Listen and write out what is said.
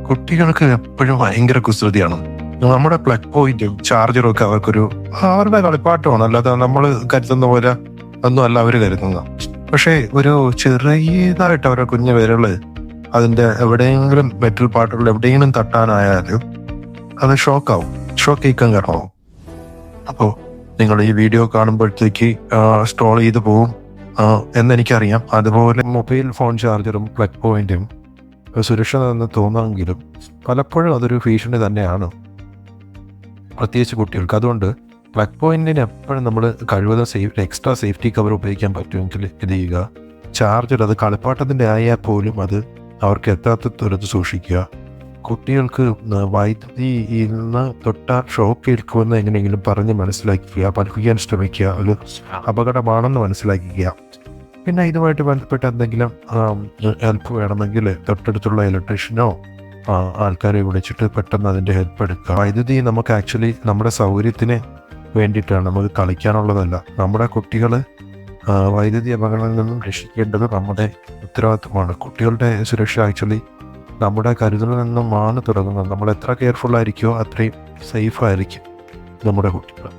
കുട്ടികൾക്ക് എപ്പോഴും ഭയങ്കര കുസൃതിയാണ്. നമ്മുടെ പ്ലഗ് പോയിന്റും ചാർജറും ഒക്കെ അവരുടെ കളിപ്പാട്ടമാണ്, അല്ലാതെ നമ്മൾ കരുതുന്ന പോലെ ഒന്നും അല്ല അവർ കരുതുന്നത്. പക്ഷേ ഒരു ചെറിയതായിട്ട് അവരുടെ കുഞ്ഞു വിരല് അതിന്റെ എവിടെയെങ്കിലും മെറ്റൽ പാർട്ടുകൾ എവിടെയെങ്കിലും തട്ടാനായാലും അത് ഷോക്ക് ഏക്കാൻ കാരണമാവും. അപ്പോൾ നിങ്ങൾ ഈ വീഡിയോ കാണുമ്പോഴത്തേക്ക് സ്ട്രോൾ ചെയ്ത് പോവും എന്നെനിക്കറിയാം. അതുപോലെ മൊബൈൽ ഫോൺ ചാർജറും പ്ലഗ് പോയിന്റും സുരക്ഷിതമെന്ന് തോന്നുമെങ്കിലും പലപ്പോഴും അതൊരു ഭീഷണി തന്നെയാണ്, പ്രത്യേകിച്ച് കുട്ടികൾക്ക്. അതുകൊണ്ട് പ്ലഗ് പോയിന്റിന് എപ്പോഴും നമ്മൾ കഴിവതും എക്സ്ട്രാ സേഫ്റ്റി കവർ ഉപയോഗിക്കാൻ പറ്റുമെങ്കിൽ ഇത് ചെയ്യുക. ചാർജർ അത് കളിപ്പാട്ടത്തിൻ്റെ ആയാൽ പോലും അത് അവർക്ക് എത്താത്ത ദൂരത്ത് സൂക്ഷിക്കുക. കുട്ടികൾക്ക് വൈദ്യുതിയിൽ നിന്ന് തൊട്ടാൽ ഷോക്ക് ഏൽക്കുമെന്ന് എങ്ങനെയെങ്കിലും പറഞ്ഞ് മനസ്സിലാക്കുക, പഠിപ്പിക്കാൻ ശ്രമിക്കുക, ഒരു അപകടമാണെന്ന് മനസ്സിലാക്കുക. പിന്നെ ഇതുമായിട്ട് ബന്ധപ്പെട്ട് എന്തെങ്കിലും ഹെൽപ്പ് വേണമെങ്കിൽ തൊട്ടടുത്തുള്ള ഇലക്ട്രീഷ്യനോ ആൾക്കാരെ വിളിച്ചിട്ട് പെട്ടെന്ന് അതിൻ്റെ ഹെൽപ്പ് എടുക്കുക. വൈദ്യുതി നമുക്ക് ആക്ച്വലി നമ്മുടെ സൗകര്യത്തിന് വേണ്ടിയിട്ടാണ്, നമുക്ക് കളിക്കാനുള്ളതല്ല. നമ്മുടെ കുട്ടികൾ വൈദ്യുതി അപകടങ്ങളിൽ നിന്നും രക്ഷിക്കേണ്ടത് നമ്മുടെ ഉത്തരവാദിത്വമാണ്. കുട്ടികളുടെ സുരക്ഷ ആക്ച്വലി നമ്മുടെ കരുതലിൽ നിന്നുമാണ് തുടങ്ങുന്നത്. നമ്മൾ എത്ര കെയർഫുൾ ആയിരിക്കുമോ അത്രയും സേഫ് ആയിരിക്കും നമ്മുടെ കുട്ടികൾ.